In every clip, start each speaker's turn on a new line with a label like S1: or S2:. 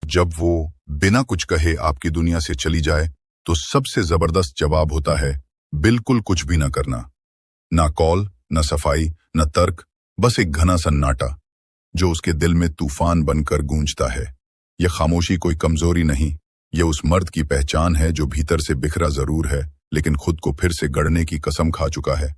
S1: जब वो बिना कुछ कहे आपकी दुनिया से चली जाए तो सबसे जबरदस्त जवाब होता है बिल्कुल कुछ भी ना करना। ना कॉल, ना सफाई, ना तर्क, बस एक घना सन्नाटा जो उसके दिल में तूफान बनकर गूंजता है। यह खामोशी कोई कमजोरी नहीं, यह उस मर्द की पहचान है जो भीतर से बिखरा जरूर है लेकिन खुद को फिर से गढ़ने की कसम खा चुका है।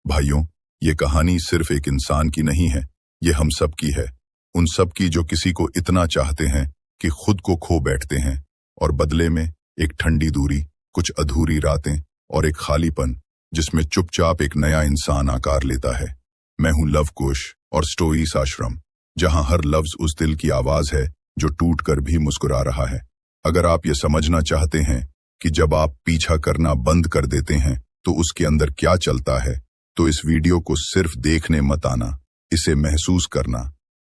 S1: भाइयों, ये कहानी सिर्फ एक इंसान की नहीं है, ये हम सब की है। उन सब की जो किसी को इतना चाहते हैं कि खुद को खो बैठते हैं और बदले में एक ठंडी दूरी, कुछ अधूरी रातें और एक खालीपन जिसमें चुपचाप एक नया इंसान आकार लेता है। मैं हूं लव कुश और स्टोरीज आश्रम, जहां हर लफ्ज उस दिल की आवाज है जो टूट कर भी मुस्कुरा रहा है। अगर आप ये समझना चाहते हैं कि जब आप पीछा करना बंद कर देते हैं तो उसके अंदर क्या चलता है, तो इस वीडियो को सिर्फ देखने मत आना, इसे महसूस करना,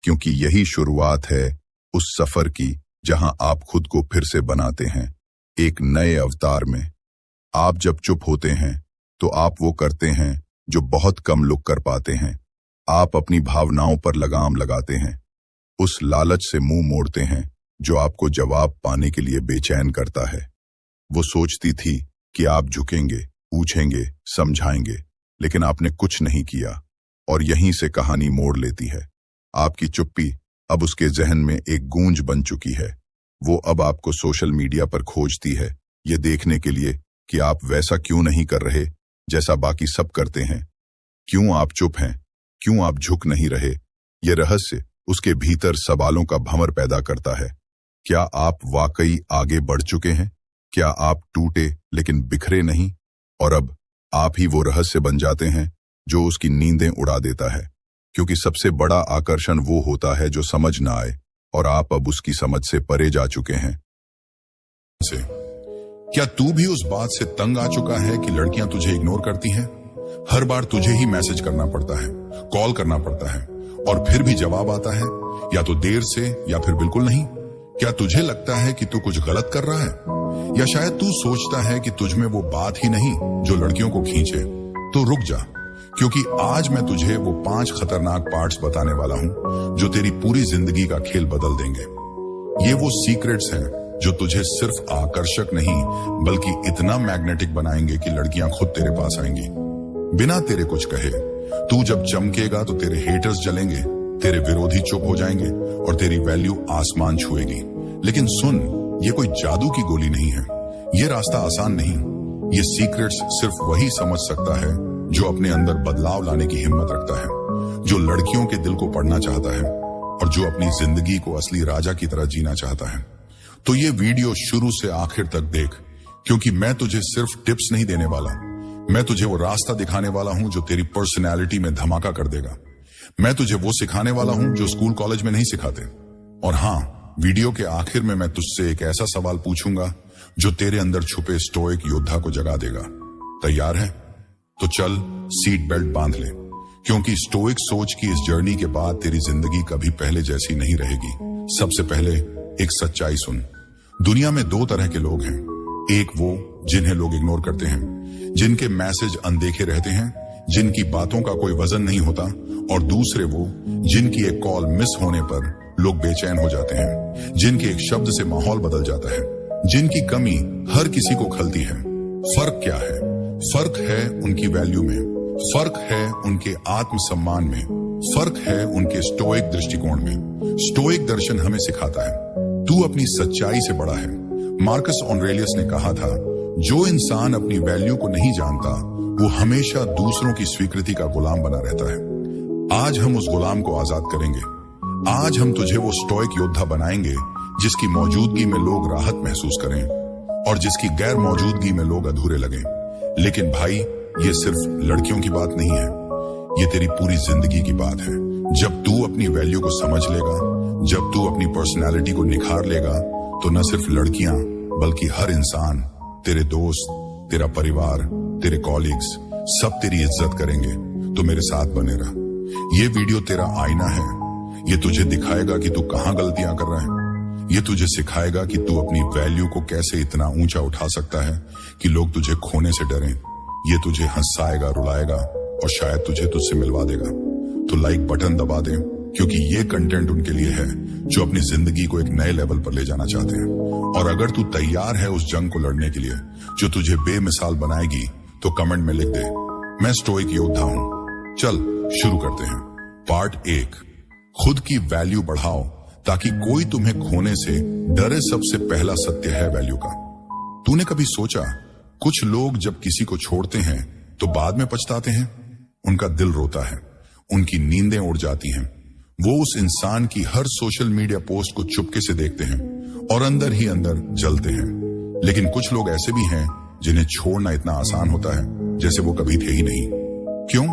S1: क्योंकि यही शुरुआत है उस सफर की जहां आप खुद को फिर से बनाते हैं एक नए अवतार में। आप जब चुप होते हैं तो आप वो करते हैं जो बहुत कम लोग कर पाते हैं। आप अपनी भावनाओं पर लगाम लगाते हैं, उस लालच से मुंह मोड़ते हैं जो आपको जवाब पाने के लिए बेचैन करता है। वो सोचती थी कि आप झुकेंगे, पूछेंगे, समझाएंगे, लेकिन आपने कुछ नहीं किया और यहीं से कहानी मोड़ लेती है। आपकी चुप्पी अब उसके जहन में एक गूंज बन चुकी है। वो अब आपको सोशल मीडिया पर खोजती है, ये देखने के लिए कि आप वैसा क्यों नहीं कर रहे जैसा बाकी सब करते हैं। क्यों आप चुप हैं, क्यों आप झुक नहीं रहे। ये रहस्य उसके भीतर सवालों का भंवर पैदा करता है। क्या आप वाकई आगे बढ़ चुके हैं? क्या आप टूटे लेकिन बिखरे नहीं? और अब आप ही वो रहस्य बन जाते हैं जो उसकी नींदें उड़ा देता है, क्योंकि सबसे बड़ा आकर्षण वो होता है जो समझ ना आए, और आप अब उसकी समझ से परे जा चुके हैं। क्या तू भी उस बात से तंग आ चुका है कि लड़कियां तुझे इग्नोर करती हैं? हर बार तुझे ही मैसेज करना पड़ता है, कॉल करना पड़ता है, और फिर भी जवाब आता है या तो देर से या फिर बिल्कुल नहीं। क्या तुझे लगता है कि तू कुछ गलत कर रहा है, या शायद तू सोचता है कि तुझ में वो बात ही नहीं जो लड़कियों को खींचे? तो रुक जा, क्योंकि आज मैं तुझे वो 5 खतरनाक पार्ट्स बताने वाला हूं जो तेरी पूरी जिंदगी का खेल बदल देंगे। ये वो सीक्रेट्स हैं जो तुझे सिर्फ आकर्षक नहीं बल्कि इतना मैग्नेटिक बनाएंगे कि लड़कियां खुद तेरे पास आएंगी बिना तेरे कुछ कहे। तू जब चमकेगा तो तेरे हेटर्स जलेंगे, तेरे विरोधी चुप हो जाएंगे और तेरी वैल्यू आसमान छुएगी। लेकिन सुन, ये कोई जादू की गोली नहीं है, ये रास्ता आसान नहीं। ये सीक्रेट्स सिर्फ वही समझ सकता है जो अपने अंदर बदलाव लाने की हिम्मत रखता है, जो लड़कियों के दिल को पढ़ना चाहता है और जो अपनी जिंदगी को असली राजा की तरह जीना चाहता है। तो ये वीडियो शुरू से आखिर तक देख, क्योंकि मैं तुझे सिर्फ टिप्स नहीं देने वाला, मैं तुझे वो रास्ता दिखाने वाला हूं जो तेरी पर्सनैलिटी में धमाका कर देगा। मैं तुझे वो सिखाने वाला हूं जो स्कूल कॉलेज में नहीं सिखाते। और हाँ, वीडियो के आखिर में मैं तुझसे एक ऐसा सवाल पूछूंगा जो तेरे अंदर छुपे स्टोइक योद्धा को जगा देगा। तैयार है? तो चल सीट बेल्ट बांध ले, क्योंकि स्टोइक सोच की इस जर्नी के बाद तेरी जिंदगी कभी पहले जैसी नहीं रहेगी। सबसे पहले एक सच्चाई सुन। दुनिया में 2 तरह के लोग हैं। एक वो जिन्हें लोग इग्नोर करते हैं, जिनके मैसेज अनदेखे रहते हैं, जिनकी बातों का कोई वजन नहीं होता, और दूसरे वो जिनकी एक कॉल मिस होने पर लोग बेचैन हो जाते हैं, जिनके एक शब्द से माहौल बदल जाता है, जिनकी कमी हर किसी को खलती है। फर्क क्या है? फर्क है उनकी वैल्यू में, फर्क है उनके आत्मसम्मान में, फर्क है उनके स्टोइक दृष्टिकोण में। स्टोइक दर्शन हमें सिखाता है तू अपनी सच्चाई से बड़ा है। मार्कस ऑरेलियस ने कहा था, जो इंसान अपनी वैल्यू को नहीं जानता वो हमेशा दूसरों की स्वीकृति का गुलाम बना रहता है। आज हम उस गुलाम को आजाद करेंगे। आज हम तुझे वो स्टोइक योद्धा बनाएंगे जिसकी मौजूदगी में लोग राहत महसूस करें और जिसकी गैर मौजूदगी में लोग अधूरे लगें। लेकिन भाई, ये सिर्फ लड़कियों की बात नहीं है, ये तेरी पूरी जिंदगी की बात है। जब तू अपनी वैल्यू को समझ लेगा, जब तू अपनी पर्सनैलिटी को निखार लेगा, तो न सिर्फ लड़कियां बल्कि हर इंसान, तेरे दोस्त, तेरा परिवार, तेरे कॉलीग्स, सब तेरी इज्जत करेंगे। तो मेरे साथ बने रह। ये वीडियो तेरा आईना है। ये तुझे दिखाएगा कि तू कहां गलतियां कर रहा है। ये तुझे सिखाएगा कि तू अपनी वैल्यू को कैसे इतना ऊंचा उठा सकता है कि लोग तुझे खोने से डरें। ये तुझे हंसाएगा, रुलाएगा और शायद तुझे तुझसे मिलवा देगा। तो लाइक बटन दबा दे, क्योंकि ये कंटेंट उनके लिए है जो अपनी जिंदगी को एक नए लेवल पर ले जाना चाहते हैं। और अगर तू तैयार है उस जंग को लड़ने के लिए जो तुझे बेमिसाल बनाएगी, तो कमेंट में लिख दे, मैं स्टोइक योद्धा हूं। चल शुरू करते हैं। पार्ट 1, खुद की वैल्यू बढ़ाओ ताकि कोई तुम्हें खोने से डरे। सबसे पहला सत्य है वैल्यू का। तूने कभी सोचा, कुछ लोग जब किसी को छोड़ते हैं तो बाद में पछताते हैं। उनका दिल रोता है, उनकी नींदें उड़ जाती हैं, वो उस इंसान की हर सोशल मीडिया पोस्ट को चुपके से देखते हैं और अंदर ही अंदर जलते हैं। लेकिन कुछ लोग ऐसे भी हैं जिन्हें छोड़ना इतना आसान होता है जैसे वो कभी थे ही नहीं। क्यों?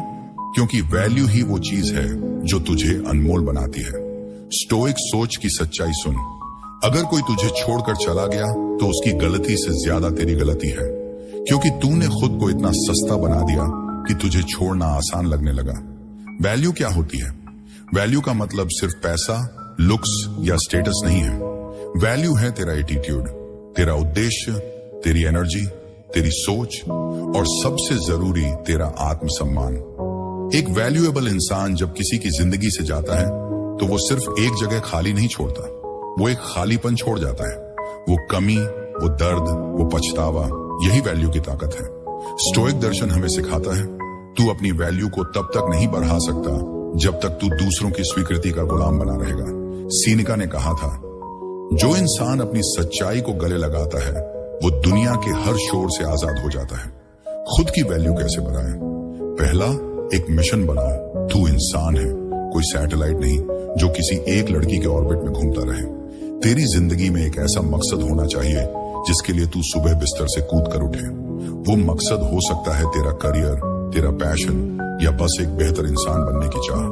S1: क्योंकि वैल्यू ही वो चीज है जो तुझे अनमोल बनाती है। स्टोइक सोच की सच्चाई सुन, अगर कोई तुझे छोड़कर चला गया तो उसकी गलती से ज्यादा तेरी गलती है, क्योंकि तूने खुद को इतना सस्ता बना दिया कि तुझे छोड़ना आसान लगने लगा। वैल्यू क्या होती है? वैल्यू का मतलब सिर्फ पैसा, लुक्स या स्टेटस नहीं है। वैल्यू है तेरा एटीट्यूड, तेरा उद्देश्य, तेरी एनर्जी, तेरी सोच और सबसे जरूरी तेरा आत्मसम्मान। एक वैल्यूएबल इंसान जब किसी की जिंदगी से जाता है तो वो सिर्फ एक जगह खाली नहीं छोड़ता, वो एक खालीपन छोड़ जाता है। वो कमी, वो दर्द, वो पछतावा, यही वैल्यू की ताकत है। स्टोइक दर्शन हमें सिखाता है, तू अपनी वैल्यू को तब तक नहीं बढ़ा सकता जब तक तू दूसरों की स्वीकृति का गुलाम बना रहेगा। सीनिका ने कहा था, जो इंसान अपनी सच्चाई को गले लगाता है वो दुनिया के हर शोर से आजाद हो जाता है। खुद की वैल्यू कैसे बढ़ाएं? पहला, एक मिशन बनाओ। तू इंसान है, कोई सैटेलाइट नहीं जो किसी एक लड़की के ऑर्बिट में घूमता रहे। तेरी जिंदगी में एक ऐसा मकसद होना चाहिए जिसके लिए तू सुबह बिस्तर से कूद कर उठे। वो मकसद हो सकता है तेरा करियर, तेरा पैशन या बस एक बेहतर इंसान बनने की चाह।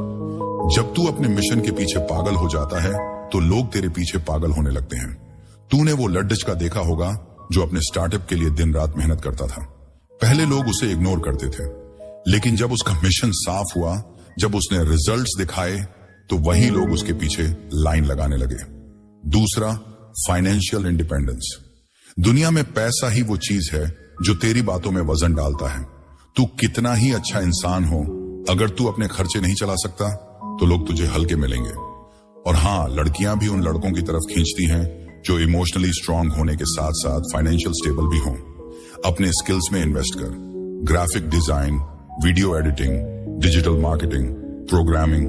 S1: जब तू अपने मिशन के पीछे पागल हो जाता है तो लोग तेरे पीछे पागल होने लगते हैं। तूने वो लड्डच का देखा होगा जो अपने स्टार्टअप के लिए दिन रात मेहनत करता था। पहले लोग उसे इग्नोर करते थे, लेकिन जब उसका मिशन साफ हुआ, जब उसने रिजल्ट्स दिखाए, तो वही लोग उसके पीछे लाइन लगाने लगे। दूसरा, फाइनेंशियल इंडिपेंडेंस। दुनिया में पैसा ही वो चीज है जो तेरी बातों में वजन डालता है। तू कितना ही अच्छा इंसान हो, अगर तू अपने खर्चे नहीं चला सकता तो लोग तुझे हल्के मिलेंगे। और हाँ, लड़कियां भी उन लड़कों की तरफ खींचती हैं जो इमोशनली स्ट्रांग होने के साथ साथ फाइनेंशियल स्टेबल भी हों। अपने स्किल्स में इन्वेस्ट कर। Graphic design, video editing, digital marketing, programming,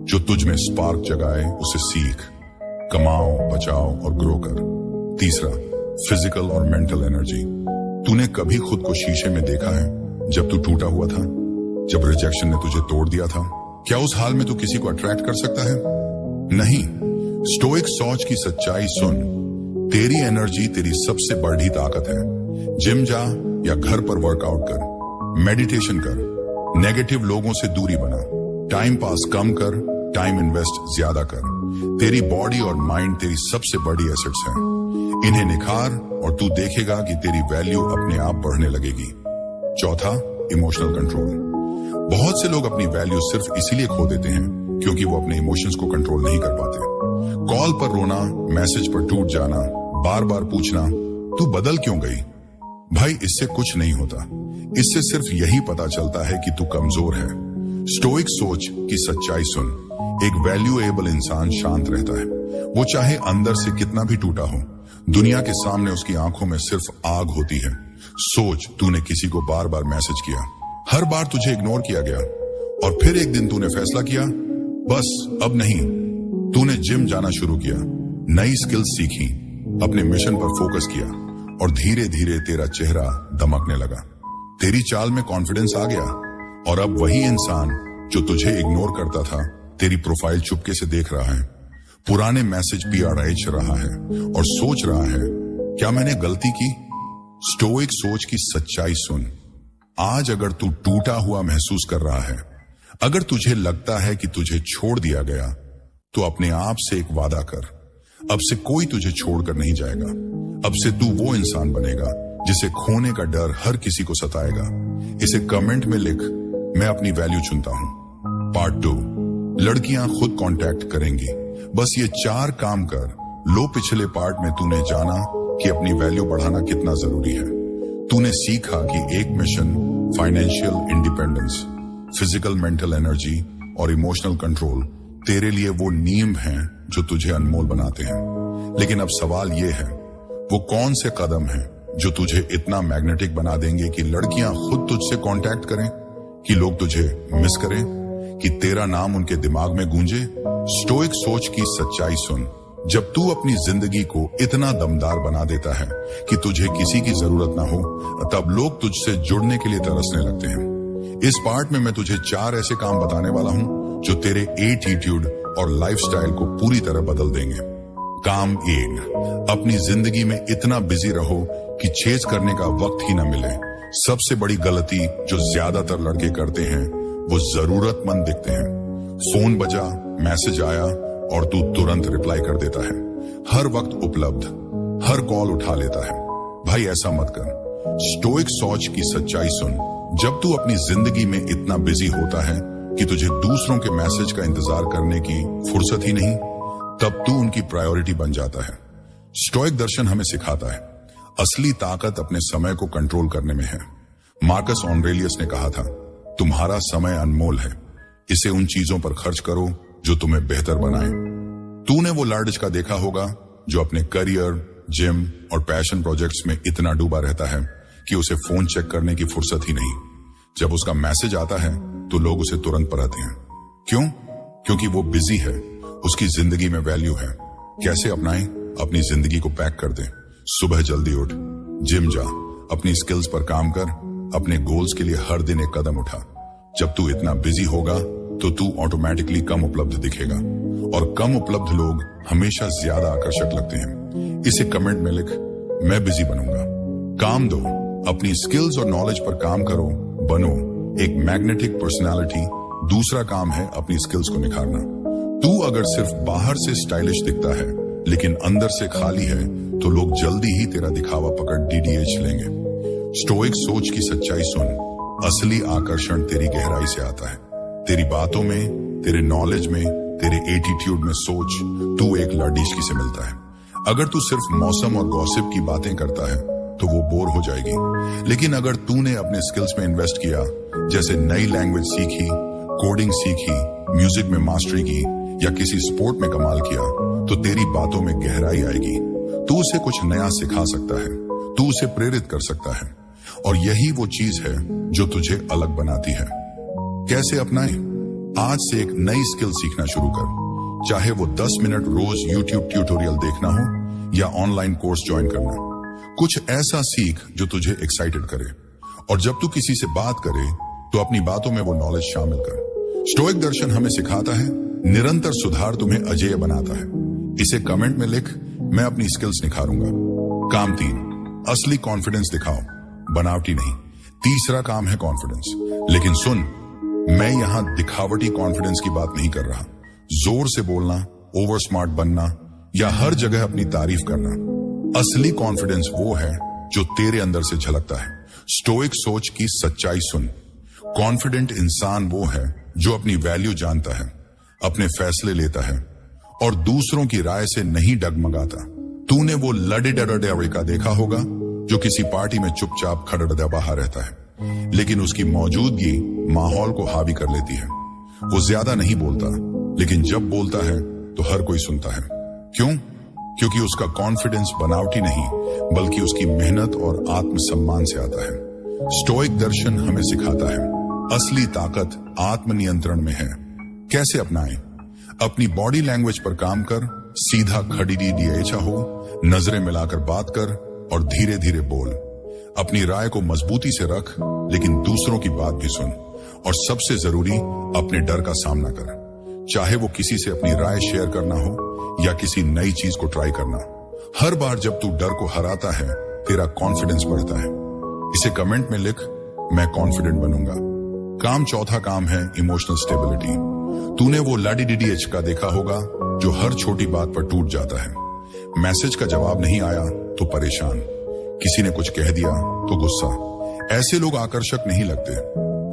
S1: जो तुझ में स्पार्क जगाए उसे सीख, कमाओ, बचाओ और ग्रो कर। तीसरा, फिजिकल और मेंटल एनर्जी। तूने कभी खुद को शीशे में देखा है जब तू टूटा हुआ था, जब रिजेक्शन ने तुझे तोड़ दिया था? क्या उस हाल में तू किसी को अट्रैक्ट कर सकता है? नहीं। स्टोइक सोच की सच्चाई सुन, तेरी एनर्जी तेरी सबसे बड़ी ताकत है। जिम जा या घर पर वर्कआउट कर, मेडिटेशन कर, नेगेटिव लोगों से दूरी बना, टाइम पास कम कर, टाइम इन्वेस्ट ज्यादा कर। तेरी बॉडी और माइंड तेरी सबसे बड़ी एसेट्स हैं। इन्हें निखार और तू देखेगा कि तेरी वैल्यू अपने आप बढ़ने लगेगी। चौथा, इमोशनल कंट्रोल। बहुत से लोग अपनी वैल्यू सिर्फ इसीलिए खो देते हैं क्योंकि वो अपने इमोशंस को कंट्रोल नहीं कर पाते। कॉल पर रोना, मैसेज पर टूट जाना, बार बार पूछना तू बदल क्यों गई? भाई, इससे कुछ नहीं होता। इससे सिर्फ यही पता चलता है कि तू कमजोर है। स्टोइक सोच की सच्चाई सुन, एक वैल्यूएबल इंसान शांत रहता है। वो चाहे अंदर से कितना भी टूटा हो, दुनिया के सामने उसकी आंखों में सिर्फ आग होती है। सोच, तूने किसी को बार बार मैसेज किया, हर बार तुझे इग्नोर किया गया, और फिर एक दिन तूने फैसला किया, बस अब नहीं। तूने जिम जाना शुरू किया, नई स्किल्स सीखी, अपने मिशन पर फोकस किया और धीरे धीरे तेरा चेहरा दमकने लगा। तेरी चाल में कॉन्फिडेंस आ गया और अब वही इंसान जो तुझे इग्नोर करता था तेरी प्रोफाइल चुपके से देख रहा है, पुराने मैसेज PRH रहा है और सोच रहा है, क्या मैंने गलती की? स्टोइक सोच की सच्चाई सुन, आज अगर तू टूटा हुआ महसूस कर रहा है, अगर तुझे लगता है कि तुझे छोड़ दिया गया, तो अपने आप से एक वादा कर, अब से कोई तुझे छोड़कर नहीं जाएगा। अब से तू वो इंसान बनेगा जिसे खोने का डर हर किसी को सताएगा। इसे कमेंट में लिख, मैं अपनी वैल्यू चुनता हूं। पार्ट 2, लड़कियां खुद कांटेक्ट करेंगी। बस ये 4 काम कर लो। पिछले पार्ट में तूने जाना कि अपनी वैल्यू बढ़ाना कितना जरूरी है। तूने सीखा कि एक mission, financial independence, physical mental energy और इमोशनल कंट्रोल तेरे लिए वो नींव हैं जो तुझे अनमोल बनाते हैं। लेकिन अब सवाल ये है, वो कौन से कदम हैं जो तुझे इतना मैग्नेटिक बना देंगे कि लड़कियां खुद तुझसे कांटेक्ट करें, कि लोग तुझे मिस करें, कि तेरा नाम उनके दिमाग में गूंजे? स्टोइक सोच की सच्चाई सुन। जब तू अपनी जिंदगी को इतना दमदार बना देता है कि तुझे किसी की जरूरत ना हो, तब लोग तुझसे जुड़ने के लिए तरसने लगते हैं। इस पार्ट में मैं तुझे 4 ऐसे काम बताने वाला हूं जो तेरे एटीट्यूड और लाइफस्टाइल को पूरी तरह बदल देंगे। काम 1, अपनी जिंदगी में इतना बिजी रहो कि चेज करने का वक्त ही ना मिले। सबसे बड़ी गलती जो ज्यादातर लड़के करते हैं, वो जरूरतमंद दिखते हैं। फोन बजा, मैसेज आया और तू तुरंत रिप्लाई कर देता है। हर वक्त उपलब्ध, हर कॉल उठा लेता है। भाई ऐसा मत कर। स्टोइक सोच की सच्चाई सुन। जब तू अपनी जिंदगी में इतना बिजी होता है कि तुझे दूसरों के मैसेज का इंतजार करने की फुर्सत ही नहीं, तब तू उनकी प्रायोरिटी बन जाता है। स्टोइक दर्शन हमें सिखाता है, असली ताकत अपने समय को कंट्रोल करने में है। मार्कस ऑरेलियस ने कहा था, तुम्हारा समय अनमोल है, इसे उन चीजों पर खर्च करो जो तुम्हें बेहतर बनाए। तूने वो लड़का देखा होगा जो अपने करियर, जिम और पैशन प्रोजेक्ट्स में इतना डूबा रहता है कि उसे फोन चेक करने की फुर्सत ही नहीं। जब उसका मैसेज आता है तो लोग उसे तुरंत पढ़ते हैं। क्यों? क्योंकि वो बिजी है, उसकी जिंदगी में वैल्यू है। कैसे अपनाएं? अपनी जिंदगी को पैक कर दे। सुबह जल्दी उठ, जिम जा, अपनी स्किल्स पर काम कर, अपने गोल्स के लिए हर दिन एक कदम उठा। जब तू इतना बिजी होगा तो तू ऑटोमेटिकली कम उपलब्ध दिखेगा, और कम उपलब्ध लोग हमेशा ज्यादा आकर्षक लगते हैं। इसे कमेंट में लिख, मैं बिजी बनूंगा। काम 2, अपनी स्किल्स और नॉलेज पर काम करो, बनो एक मैग्नेटिक पर्सनालिटी। दूसरा काम है अपनी स्किल्स को निखारना। तू अगर सिर्फ बाहर से स्टाइलिश दिखता है लेकिन अंदर से खाली है, तो लोग जल्दी ही तेरा दिखावा पकड़ DDH लेंगे। स्टोइक सोच की सच्चाई सुन। असली आकर्षण तेरी गहराई से आता है, तेरी बातों में, तेरे नॉलेज में, तेरे एटीट्यूड में। सोच, तू एक लड़की से मिलता है। अगर तू सिर्फ मौसम और गॉसिप की बातें करता है तो वो बोर हो जाएगी। लेकिन अगर तूने अपने स्किल्स में इन्वेस्ट किया, जैसे नई लैंग्वेज सीखी, कोडिंग सीखी, म्यूजिक में मास्टरी की या किसी स्पोर्ट में कमाल किया, तो तेरी बातों में गहराई आएगी। तू उसे कुछ नया सिखा सकता है, तू उसे प्रेरित कर सकता है, और यही वो चीज है जो तुझे अलग बनाती है। कैसे अपनाएं? आज से एक नई स्किल सीखना शुरू कर। चाहे वो 10 मिनट रोज YouTube ट्यूटोरियल देखना हो या ऑनलाइन कोर्स ज्वाइन करना। कुछ ऐसा सीख जो तुझे एक्साइटेड करे, और जब तू किसी से बात करे तो अपनी बातों में वो नॉलेज शामिल कर। स्टोइक दर्शन हमें सिखाता है, निरंतर सुधार तुम्हें अजेय बनाता है। इसे कमेंट में लिख, मैं अपनी स्किल्स निखारूंगा। काम 3, असली कॉन्फिडेंस दिखाओ, बनावटी नहीं। तीसरा काम है कॉन्फिडेंस। लेकिन सुन, मैं यहां दिखावटी कॉन्फिडेंस की बात नहीं कर रहा। जोर से बोलना, ओवर स्मार्ट बनना या हर जगह अपनी तारीफ करना। असली कॉन्फिडेंस वो है जो तेरे अंदर से झलकता है। स्टोइक सोच की सच्चाई सुन। कॉन्फिडेंट इंसान वो है जो अपनी वैल्यू जानता है, अपने फैसले लेता है और दूसरों की राय से नहीं डगमगाता। तूने वो लड़े डरे का देखा होगा जो किसी पार्टी में चुपचाप खड़ा बाहर रहता है, लेकिन उसकी मौजूदगी माहौल को हावी कर लेती है। वो ज्यादा नहीं बोलता, लेकिन जब बोलता है तो हर कोई सुनता है। क्यों? क्योंकि उसका कॉन्फिडेंस बनावटी नहीं, बल्कि उसकी मेहनत और आत्मसम्मान से आता है। स्टोइक दर्शन हमें सिखाता है, असली ताकत आत्मनियंत्रण में है। कैसे अपनाएं? अपनी बॉडी लैंग्वेज पर काम कर, सीधा खड़ी DDH हो, नजरें मिलाकर बात कर और धीरे धीरे बोल। अपनी राय को मजबूती से रख, लेकिन दूसरों की बात भी सुन, और सबसे जरूरी, अपने डर का सामना कर। चाहे वो किसी से अपनी राय शेयर करना हो या किसी नई चीज को ट्राई करना। हर बार जब तू डर को हराता है, तेरा कॉन्फिडेंस बढ़ता है। इसे कमेंट में लिख, मैं कॉन्फिडेंट बनूंगा। काम 4 काम है इमोशनल स्टेबिलिटी। तूने वो लाडी DDH का देखा होगा जो हर छोटी बात पर टूट जाता है। मैसेज का जवाब नहीं आया तो परेशान, किसी ने कुछ कह दिया तो गुस्सा। ऐसे लोग आकर्षक नहीं लगते,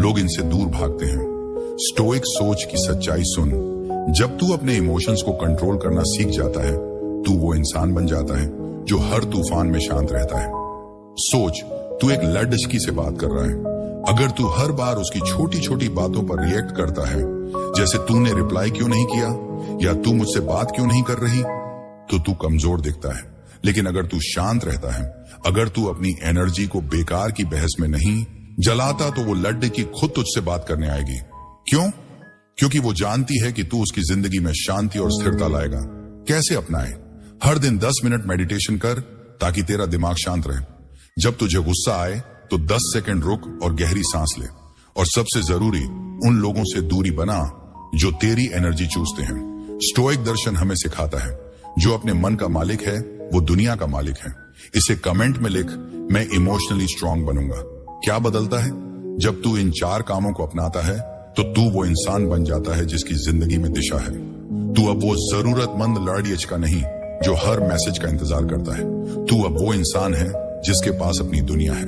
S1: लोग इनसे दूर भागते हैं। स्टोइक सोच की सच्चाई सुन। जब तू अपने इमोशंस को कंट्रोल करना सीख जाता है, तू वो इंसान बन जाता है जो हर तूफान में शांत रहता है। सोच, तू एक लड़की से बात कर रहा है, अगर तू हर बार उसकी छोटी छोटी बातों पर रिएक्ट करता है, जैसे तूने रिप्लाई क्यों नहीं किया या तू मुझसे बात क्यों नहीं कर रही, तो तू कमजोर दिखता है। लेकिन अगर तू शांत रहता है, अगर तू अपनी एनर्जी को बेकार की बहस में नहीं जलाता, तो वो लड्डे की खुद तुझसे बात करने आएगी। क्यों? क्योंकि वो जानती है कि तू उसकी जिंदगी में शांति और स्थिरता लाएगा। कैसे अपनाए? हर दिन 10 मिनट मेडिटेशन कर ताकि तेरा दिमाग शांत रहे। जब तुझे गुस्सा आए तो 10 सेकंड रुक और गहरी सांस ले। और सबसे जरूरी, उन लोगों से दूरी बना जो तेरी एनर्जी चूसते हैं। स्टोइक दर्शन हमें सिखाता है, जो अपने मन का मालिक है वो दुनिया का मालिक है। इसे कमेंट में लिख, मैं इमोशनली स्ट्रांग बनूंगा। क्या बदलता है? जब तू इन 4 कामों को अपनाता है तो तू वो इंसान बन जाता है जिसकी जिंदगी में दिशा है। तू अब वो जरूरतमंद लड़ियच का नहीं जो हर मैसेज का इंतजार करता है। तू अब वो इंसान है जिसके पास अपनी दुनिया है,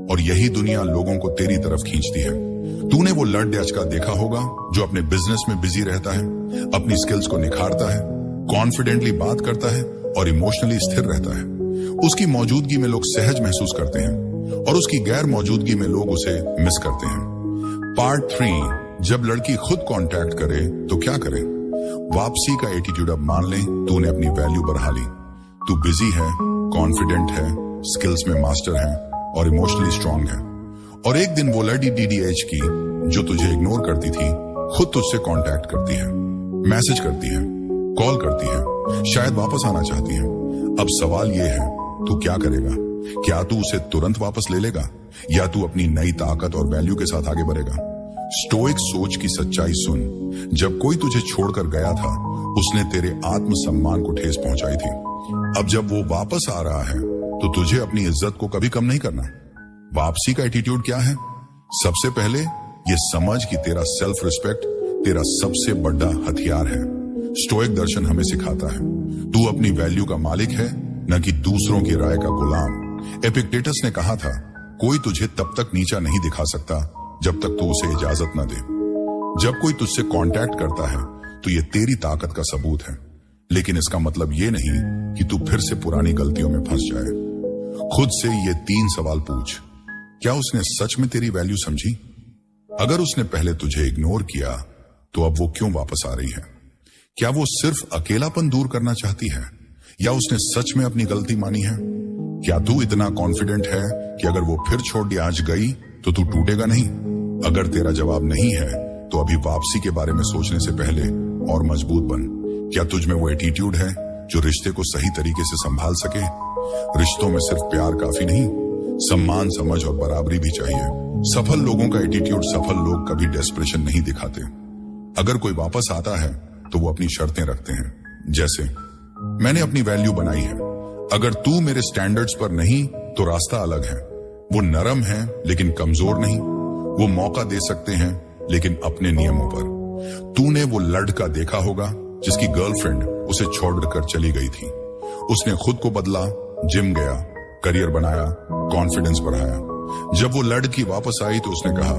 S1: और यही दुनिया लोगों को तेरी तरफ खींचती है। तूने वो लड़ियच का देखा होगा जो अपने बिजनेस में बिजी रहता है, अपनी स्किल्स को निखारता है, कॉन्फिडेंटली बात करता है और इमोशनली स्थिर रहता है। उसकी मौजूदगी में लोग सहज महसूस करते हैं और उसकी गैर मौजूदगी में लोग उसे मिस करते हैं। पार्ट 3, जब लड़की खुद कांटेक्ट करे तो क्या करे? वापसी का एटीट्यूड अब मान ले, तूने अपनी वैल्यू बढ़ा ली। तू बिजी है, कॉन्फिडेंट है, स्किल्स में मास्टर है और इमोशनली स्ट्रांग है। और एक दिन वो लड़की DDH की जो तुझे इग्नोर करती थी, खुद तुझसे कांटेक्ट करती है, मैसेज करती है, कॉल करती है, शायद वापस आना चाहती है। अब सवाल ये है, तू क्या करेगा? क्या तू उसे तुरंत वापस ले लेगा या तू अपनी नई ताकत और वैल्यू के साथ आगे बढ़ेगा? स्टोइक सोच की सच्चाई सुन। जब कोई तुझे छोड़कर गया था, उसने तेरे आत्मसम्मान को ठेस पहुंचाई थी। अब जब वो वापस आ रहा है तो तुझे अपनी इज्जत को कभी कम नहीं करना। वापसी का एटीट्यूड क्या है? सबसे पहले ये समझ कि तेरा सेल्फ रिस्पेक्ट तेरा सबसे बड़ा हथियार है। स्टोइक दर्शन हमें सिखाता है, तू अपनी वैल्यू का मालिक है, न कि दूसरों की राय का गुलाम। एपिक्टेटस ने कहा था, कोई तुझे तब तक नीचा नहीं दिखा सकता जब तक तू उसे इजाजत न दे। जब कोई तुझसे कांटेक्ट करता है तो ये तेरी ताकत का सबूत है, लेकिन इसका मतलब ये नहीं कि तू फिर से पुरानी गलतियों में फंस जाए। खुद से ये 3 सवाल पूछ। क्या उसने सच में तेरी वैल्यू समझी? अगर उसने पहले तुझे इग्नोर किया तो अब वो क्यों वापस आ रही है? क्या वो सिर्फ अकेलापन दूर करना चाहती है या उसने सच में अपनी गलती मानी है? क्या तू इतना कॉन्फिडेंट है कि अगर वो फिर छोड़ के आज गई तो तू टूटेगा नहीं? अगर तेरा जवाब नहीं है तो अभी वापसी के बारे में सोचने से पहले और मजबूत बन। क्या तुझ में वो एटीट्यूड है जो रिश्ते को सही तरीके से संभाल सके? रिश्तों में सिर्फ प्यार काफी नहीं, सम्मान, समझ और बराबरी भी चाहिए। सफल लोगों का एटीट्यूड, सफल लोग कभी डेस्परेशन नहीं दिखाते। अगर कोई वापस आता है तो वो अपनी शर्तें रखते हैं, जैसे मैंने अपनी वैल्यू बनाई है, अगर तू मेरे स्टैंडर्ड्स पर नहीं तो रास्ता अलग है। वो नरम है लेकिन कमजोर नहीं, वो मौका दे सकते हैं लेकिन अपने नियमों पर। तूने वो लड़का देखा होगा जिसकी गर्लफ्रेंड उसे छोड़कर चली गई थी। उसने खुद को बदला, जिम गया, करियर बनाया, कॉन्फिडेंस बढ़ाया। जब वो लड़की वापस आई तो उसने कहा,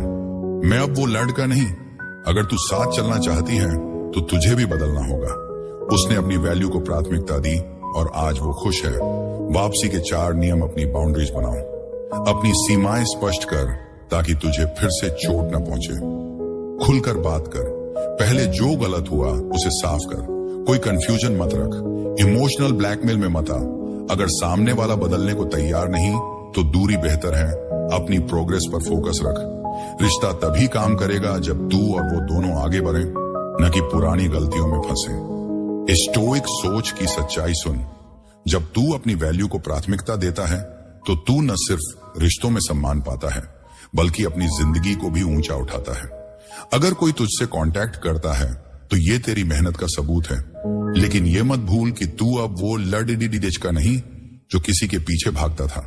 S1: मैं अब वो लड़का नहीं, अगर तू साथ चलना चाहती है तो तुझे भी बदलना होगा। उसने अपनी वैल्यू को प्राथमिकता दी और आज वो खुश है। वापसी के 4 नियम। अपनी बाउंड्रीज बनाओ, अपनी सीमाएं स्पष्ट कर ताकि तुझे फिर से चोट न पहुंचे। खुलकर बात कर, पहले जो गलत हुआ उसे साफ कर, कोई कंफ्यूजन मत रख, इमोशनल ब्लैकमेल में मत आ। अगर सामने वाला बदलने को तैयार नहीं तो दूरी बेहतर है। अपनी प्रोग्रेस पर फोकस रख। रिश्ता तभी काम करेगा जब तू और वो दोनों आगे बढ़े, न कि पुरानी गलतियों में फंसे। स्टोइक सोच की सच्चाई सुन। जब तू अपनी वैल्यू को प्राथमिकता देता है तो तू न सिर्फ रिश्तों में सम्मान पाता है बल्कि अपनी जिंदगी को भी ऊंचा उठाता है। अगर कोई तुझसे कांटेक्ट करता है तो ये तेरी मेहनत का सबूत है, लेकिन ये मत भूल कि तू अब वो लड़िडिडिच का नहीं जो किसी के पीछे भागता था।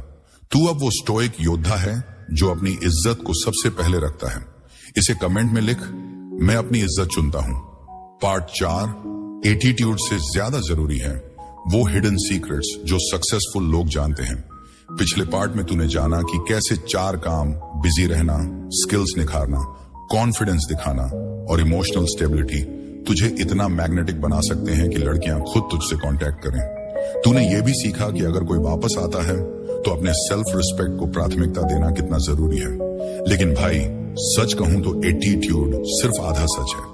S1: तू अब वो स्टोइक योद्धा है जो अपनी इज्जत को सबसे पहले रखता है। इसे कमेंट में लिख, मैं अपनी इज्जत चुनता हूं। पार्ट 4, एटीट्यूड से ज्यादा जरूरी है वो हिडन सीक्रेट्स जो सक्सेसफुल लोग जानते हैं। पिछले पार्ट में तूने जाना कि कैसे 4 काम, बिजी रहना, स्किल्स निखारना, कॉन्फिडेंस दिखाना और इमोशनल स्टेबिलिटी तुझे इतना मैग्नेटिक बना सकते हैं कि लड़कियां खुद तुझसे कांटेक्ट करें। तूने ये भी सीखा कि अगर कोई वापस आता है तो अपने सेल्फ रिस्पेक्ट को प्राथमिकता देना कितना जरूरी है। लेकिन भाई सच कहूं तो एटीट्यूड सिर्फ आधा सच है।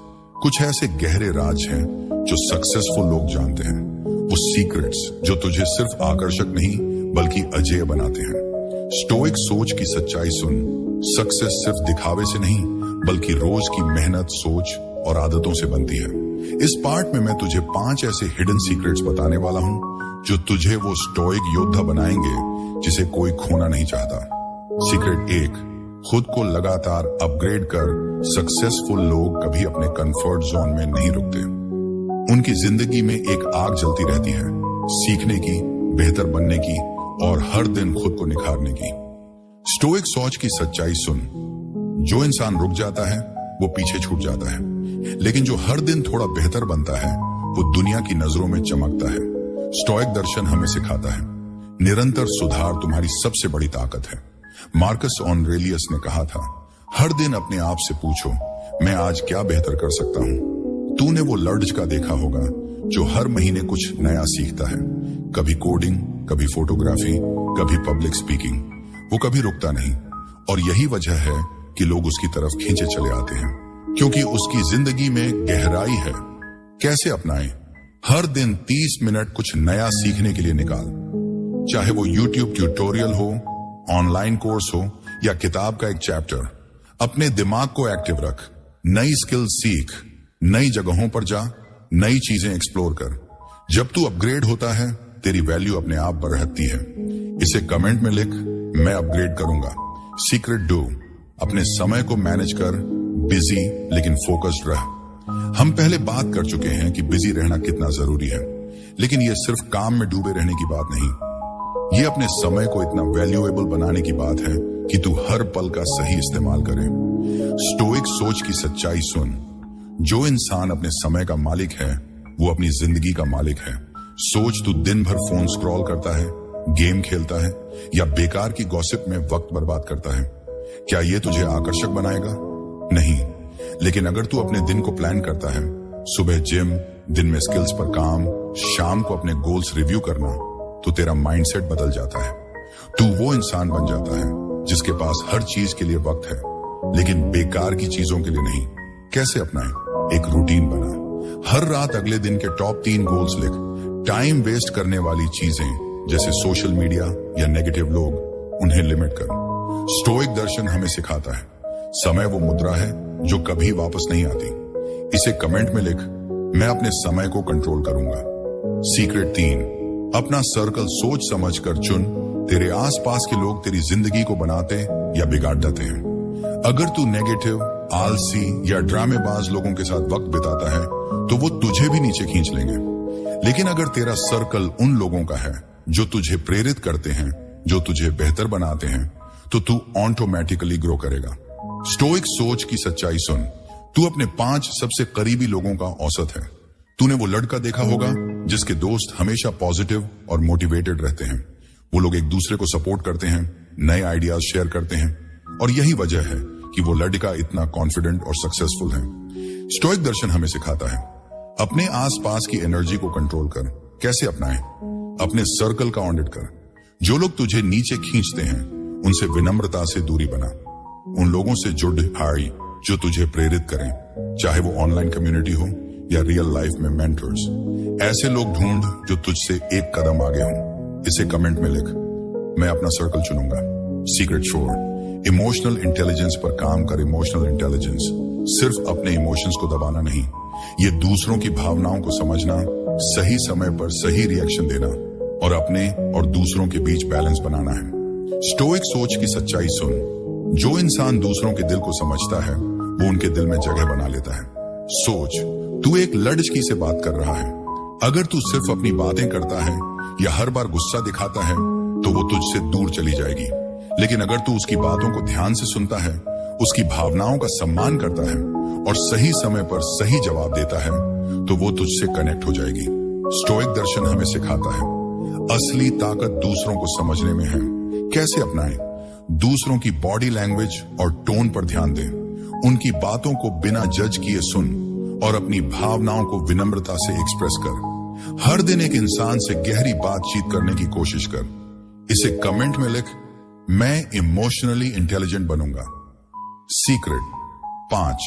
S1: कुछ ऐसे गहरे राज हैं जो सक्सेसफुल लोग जानते हैं, वो सीक्रेट्स जो तुझे सिर्फ आकर्षक नहीं बल्कि अजेय बनाते हैं। स्टोइक सोच की सच्चाई सुन। सक्सेस सिर्फ दिखावे से नहीं बल्कि रोज की मेहनत, सोच और आदतों से बनती है। इस पार्ट में मैं तुझे 5 ऐसे हिडन सीक्रेट्स बताने वाला हूं जो तुझे वो स्टोइक योद्धा बनाएंगे जिसे कोई खोना नहीं चाहता। सीक्रेट 1, खुद को लगातार अपग्रेड कर। सक्सेसफुल लोग कभी अपने कंफर्ट जोन में नहीं रुकते। उनकी जिंदगी में एक आग जलती रहती है, सीखने की, बेहतर बनने की और हर दिन खुद को निखारने की। स्टोइक सोच की सच्चाई सुन। जो इंसान रुक जाता है वो पीछे छूट जाता है, लेकिन जो हर दिन थोड़ा बेहतर बनता है वो दुनिया की नजरों में चमकता है। स्टोइक दर्शन हमें सिखाता है निरंतर सुधार तुम्हारी सबसे बड़ी ताकत है। मार्कस ऑरेलियस ने कहा था, हर दिन अपने आप से पूछो, मैं आज क्या बेहतर कर सकता हूं। तूने वो लर्ज का देखा होगा जो हर महीने कुछ नया सीखता है, कभी कोडिंग, कभी फोटोग्राफी, कभी पब्लिक स्पीकिंग। वो कभी रुकता नहीं और यही वजह है कि लोग उसकी तरफ खींचे चले आते हैं, क्योंकि उसकी जिंदगी में गहराई है। कैसे अपनाएं? हर दिन 30 मिनट कुछ नया सीखने के लिए निकाल, चाहे वो YouTube ट्यूटोरियल हो, ऑनलाइन कोर्स हो या किताब का एक चैप्टर। अपने दिमाग को एक्टिव रख, नई स्किल सीख, नई जगहों पर जा, नई चीजें एक्सप्लोर कर। जब तू अपग्रेड होता है तेरी वैल्यू अपने आप बढ़ती है। इसे कमेंट में लिख, मैं अपग्रेड करूंगा। सीक्रेट 2, अपने समय को मैनेज कर। बिजी लेकिन फोकस्ड रह। हम पहले बात कर चुके हैं कि बिजी रहना कितना जरूरी है, लेकिन यह सिर्फ काम में डूबे रहने की बात नहीं, ये अपने समय को इतना वैल्यूएबल बनाने की बात है कि तू हर पल का सही इस्तेमाल करे। स्टोइक सोच की सच्चाई सुन। जो इंसान अपने समय का मालिक है वो अपनी जिंदगी का मालिक है। सोच, तू दिन भर फोन स्क्रॉल करता है, गेम खेलता है या बेकार की गॉसिप में वक्त बर्बाद करता है। क्या ये तुझे आकर्षक बनाएगा? नहीं। लेकिन अगर तू अपने दिन को प्लान करता है, सुबह जिम, दिन में स्किल्स पर काम, शाम को अपने गोल्स रिव्यू करना, तो तेरा माइंडसेट बदल जाता है। तू वो इंसान बन जाता है जिसके पास हर चीज के लिए वक्त है, लेकिन बेकार की चीजों के लिए नहीं। कैसे अपनाएं? एक रूटीन बना। हर रात अगले दिन के टॉप 3 गोल्स लिख। टाइम वेस्ट करने वाली चीजें जैसे सोशल मीडिया या नेगेटिव लोग, उन्हें लिमिट कर। स्टोइक दर्शन हमें सिखाता है समय वो मुद्रा है जो कभी वापस नहीं आती। इसे कमेंट में लिख, मैं अपने समय को कंट्रोल करूंगा। सीक्रेट 3, अपना सर्कल सोच समझ कर चुन। तेरे आसपास के लोग तेरी जिंदगी को बनाते या बिगाड़ देते हैं। अगर तू नेगेटिव, आलसी या ड्रामेबाज लोगों के साथ वक्त बिताता है तो वो तुझे भी नीचे खींच लेंगे। लेकिन अगर तेरा सर्कल उन लोगों का है जो तुझे प्रेरित करते हैं, जो तुझे बेहतर बनाते हैं, तो तू ऑटोमेटिकली ग्रो करेगा। स्टोइक सोच की सच्चाई सुन। तू अपने 5 सबसे करीबी लोगों का औसत है। तूने वो लड़का देखा होगा जिसके दोस्त हमेशा पॉजिटिव और मोटिवेटेड रहते हैं। वो लोग एक दूसरे को सपोर्ट करते हैं, नए आइडियाज शेयर करते हैं, और यही वजह है कि वो लड़का इतना कॉन्फिडेंट और सक्सेसफुल है। स्टोइक दर्शन हमें सिखाता है अपने आसपास की एनर्जी को कंट्रोल कर। कैसे अपनाएं? अपने सर्कल का ऑडिट कर। जो लोग तुझे नीचे खींचते हैं उनसे विनम्रता से दूरी बना। उन लोगों से जुड़ हाई जो तुझे प्रेरित करें, चाहे वो ऑनलाइन कम्युनिटी हो या रियल लाइफ में मेंटर्स। ऐसे लोग ढूंढ जो तुझसे एक कदम आगे हों। इसे कमेंट में लिख, मैं अपना सर्कल चुनूंगा। सीक्रेट 4, इमोशनल इंटेलिजेंस पर काम कर। इमोशनल इंटेलिजेंस सिर्फ अपने इमोशंस को दबाना नहीं, ये दूसरों की भावनाओं को समझना, सही समय पर सही रिएक्शन देना और अपने और दूसरों के बीच बैलेंस बनाना है। स्टोइक सोच की सच्चाई सुन। जो इंसान दूसरों के दिल को समझता है वो उनके दिल में जगह बना लेता है। सोच, तू एक लड़की से बात कर रहा है। अगर तू सिर्फ अपनी बातें करता है या हर बार गुस्सा दिखाता है तो वो तुझसे दूर चली जाएगी। लेकिन अगर तू उसकी बातों को ध्यान से सुनता है, उसकी भावनाओं का सम्मान करता है और सही समय पर सही जवाब देता है तो वो तुझसे कनेक्ट हो जाएगी। स्टोइक दर्शन हमें सिखाता है असली ताकत दूसरों को समझने में है। कैसे अपनाएं? दूसरों की बॉडी लैंग्वेज और टोन पर ध्यान दें। उनकी बातों को बिना जज किए सुन और अपनी भावनाओं को विनम्रता से एक्सप्रेस कर। हर दिन एक इंसान से गहरी बातचीत करने की कोशिश कर। इसे कमेंट में लिख, मैं इमोशनली इंटेलिजेंट बनूंगा। सीक्रेट 5,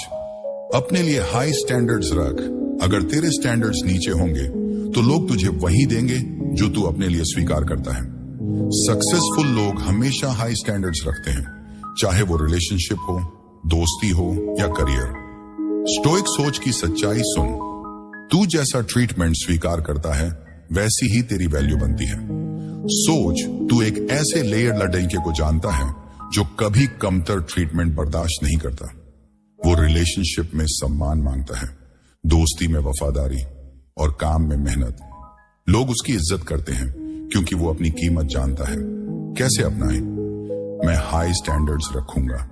S1: अपने लिए हाई स्टैंडर्ड्स रख। अगर तेरे स्टैंडर्ड्स नीचे होंगे तो लोग तुझे वही देंगे जो तू अपने लिए स्वीकार करता है। सक्सेसफुल लोग हमेशा हाई स्टैंडर्ड्स रखते हैं, चाहे वो रिलेशनशिप हो, दोस्ती हो या करियर। स्टोइक सोच की सच्चाई सुन, तू जैसा ट्रीटमेंट स्वीकार करता है वैसी ही तेरी वैल्यू बनती है। सोच, तू एक ऐसे लेयर लड़के को जानता है जो कभी कमतर ट्रीटमेंट बर्दाश्त नहीं करता। वो रिलेशनशिप में सम्मान मांगता है, दोस्ती में वफादारी और काम में मेहनत। लोग उसकी इज्जत करते हैं क्योंकि वो अपनी कीमत जानता है। कैसे अपनाए? मैं हाई स्टैंडर्ड्स रखूंगा।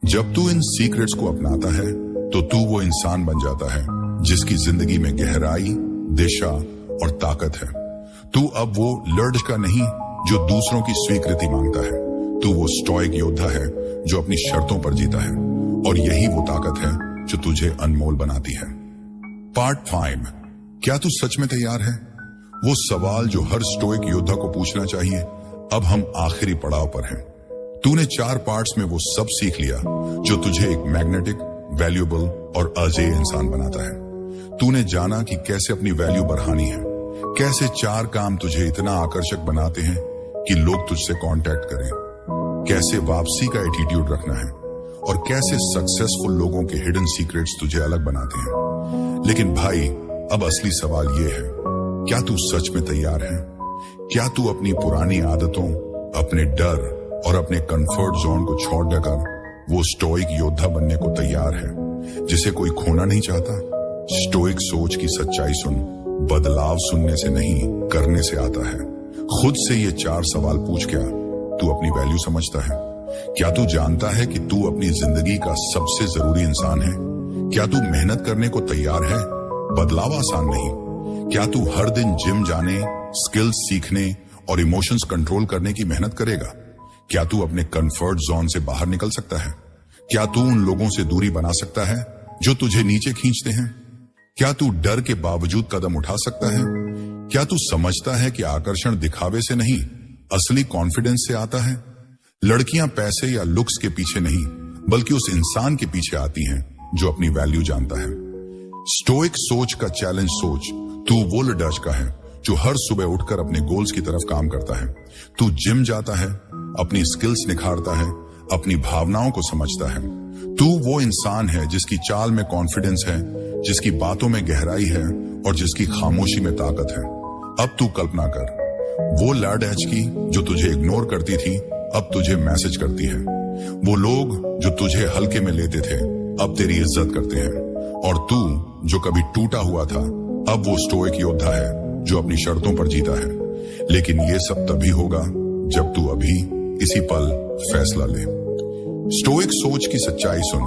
S1: जब तू इन सीक्रेट्स को अपनाता है तो तू वो इंसान बन जाता है जिसकी जिंदगी में गहराई, दिशा और ताकत है। तू अब वो लड़का नहीं जो दूसरों की स्वीकृति मांगता है। तू वो स्टोइक योद्धा है जो अपनी शर्तों पर जीता है, और यही वो ताकत है जो तुझे अनमोल बनाती है। पार्ट 5, क्या तू सच में तैयार है? वो सवाल जो हर स्टोइक योद्धा को पूछना चाहिए। अब हम आखिरी पड़ाव पर हैं। तूने 4 पार्ट्स में वो सब सीख लिया जो तुझे एक मैग्नेटिक, वैल्यूएबल और अजेय इंसान बनाता है। तूने जाना कि कैसे अपनी वैल्यू बढ़ानी है, कैसे 4 काम तुझे इतना आकर्षक बनाते हैं कि लोग तुझसे कांटेक्ट करें, कैसे वापसी का एटीट्यूड रखना है, और कैसे सक्सेसफुल लोगों के हिडन सीक्रेट्स तुझे अलग बनाते हैं। लेकिन भाई, अब असली सवाल ये है, क्या तू सच में तैयार है? क्या तू अपनी पुरानी आदतों, अपने डर और अपने कंफर्ट जोन को छोड़ देकर वो स्टोइक योद्धा बनने को तैयार है जिसे कोई खोना नहीं चाहता? स्टोइक सोच की सच्चाई सुन, बदलाव सुनने से नहीं, करने से आता है। खुद से ये 4 सवाल पूछ, क्या तू अपनी वैल्यू समझता है? क्या तू जानता है कि तू अपनी जिंदगी का सबसे जरूरी इंसान है? क्या तू मेहनत करने को तैयार है? बदलाव आसान नहीं। क्या तू हर दिन जिम जाने, स्किल्स सीखने और इमोशंस कंट्रोल करने की मेहनत करेगा? क्या तू अपने कंफर्ट जोन से बाहर निकल सकता है? क्या तू उन लोगों से दूरी बना सकता है जो तुझे नीचे खींचते हैं? क्या तू डर के बावजूद कदम उठा सकता है? क्या तू समझता है कि आकर्षण दिखावे से नहीं, असली कॉन्फिडेंस से आता है? लड़कियां पैसे या लुक्स के पीछे नहीं, बल्कि उस इंसान के पीछे आती हैं जो अपनी वैल्यू जानता है। स्टोइक सोच का चैलेंज सोच, तू वो लड़का का है जो हर सुबह उठकर अपने गोल्स की तरफ काम करता है। तू जिम जाता है, अपनी स्किल्स निखारता है, अपनी भावनाओं को समझता है। तू वो इंसान है जिसकी चाल में कॉन्फिडेंस है, जिसकी बातों में गहराई है और जिसकी खामोशी में ताकत है। अब तू कल्पना कर, वो लड़की की जो तुझे इग्नोर करती थी अब तुझे मैसेज करती है। वो लोग जो तुझे हल्के में लेते थे अब तेरी इज्जत करते हैं। और तू जो कभी टूटा हुआ था अब वो स्टोइक योद्धा है जो अपनी शर्तों पर जीता है। लेकिन ये सब तभी होगा जब तू अभी इसी पल फैसला ले। स्टोइक सोच की सच्चाई सुन,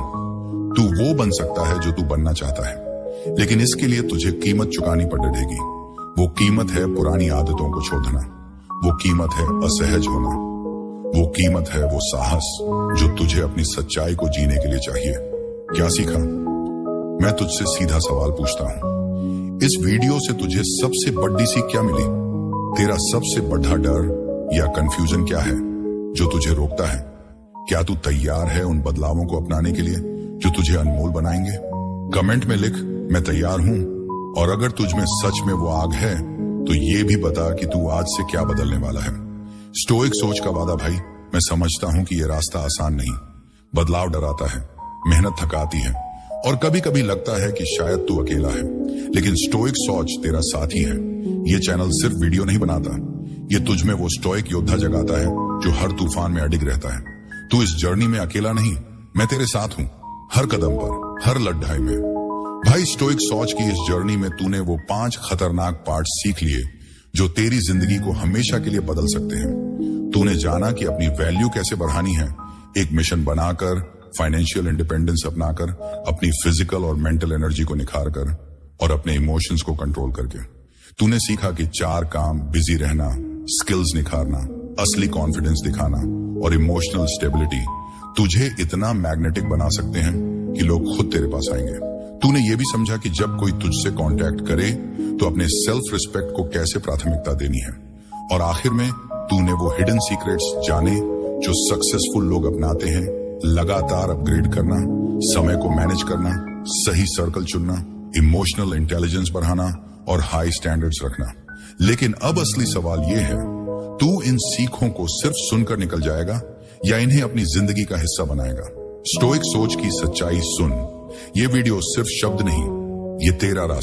S1: तू वो बन सकता है जो तू बनना चाहता है, लेकिन इसके लिए तुझे कीमत चुकानी पड़ेगी। वो कीमत है पुरानी आदतों को छोड़ना, वो कीमत है असहज होना, वो कीमत है वो साहस जो तुझे अपनी सच्चाई को जीने के लिए चाहिए। क्या सीखा? मैं तुझसे सीधा सवाल पूछता हूं, इस वीडियो से तुझे सबसे बड़ी सीख क्या मिली? तेरा सबसे बड़ा डर या कंफ्यूजन क्या है जो तुझे रोकता है? क्या तू तैयार है उन बदलावों को अपनाने के लिए जो तुझे अनमोल बनाएंगे? कमेंट में लिख, मैं तैयार हूं। और अगर तुझ में सच में वो आग है तो ये भी बता कि तू आज से क्या बदलने वाला है। स्टोइक सोच का वादा भाई, मैं समझता हूं कि ये रास्ता आसान नहीं, बदलाव डराता है, मेहनत थकाती है और कभी कभी लगता है कि शायद तू अकेला है, लेकिन स्टोइक सोच तेरा साथी है। ये चैनल सिर्फ वीडियो नहीं बनाता, ये तुझ में वो स्टोइक योद्धा जगाता है जो हर तूफान में अडिग रहता है। तू इस जर्नी में अकेला नहीं, मैं तेरे साथ हूं, हर कदम पर, हर लड़ाई में। भाई, स्टोइक सोच की इस जर्नी में तूने वो 5 खतरनाक पार्ट सीख लिए जो तेरी जिंदगी को हमेशा के लिए बदल सकते हैं। तूने जाना कि अपनी वैल्यू कैसे बढ़ानी है, एक मिशन बनाकर, फाइनेंशियल इंडिपेंडेंस अपनाकर, अपनी फिजिकल और मेंटल एनर्जी को निखार कर और अपने इमोशंस को कंट्रोल करके। तूने सीखा कि 4 काम, बिजी रहना, स्किल्स निखारना, असली कॉन्फिडेंस दिखाना और इमोशनल स्टेबिलिटी तुझे इतना मैग्नेटिक बना सकते हैं कि लोग खुद तेरे पास आएंगे। तूने ये भी समझा कि जब कोई तुझसे कांटेक्ट करे तो अपने सेल्फ रिस्पेक्ट को कैसे प्राथमिकता देनी है। और आखिर में तूने वो हिडन सीक्रेट्स जाने जो सक्सेसफुल लोग अपनाते हैं लगातार अपग्रेड करना, समय को मैनेज करना, सही सर्कल चुनना, इमोशनल इंटेलिजेंस बढ़ाना और हाई स्टैंडर्ड्स रखना। लेकिन अब असली सवाल यह है, तू इन सीखों को सिर्फ सुनकर निकल जाएगा या इन्हें अपनी जिंदगी का हिस्सा बनाएगा? स्टोइक सोच की सच्चाई सुन। ये वीडियो सिर्फ शब्द नहीं, ये तेरा रास्ता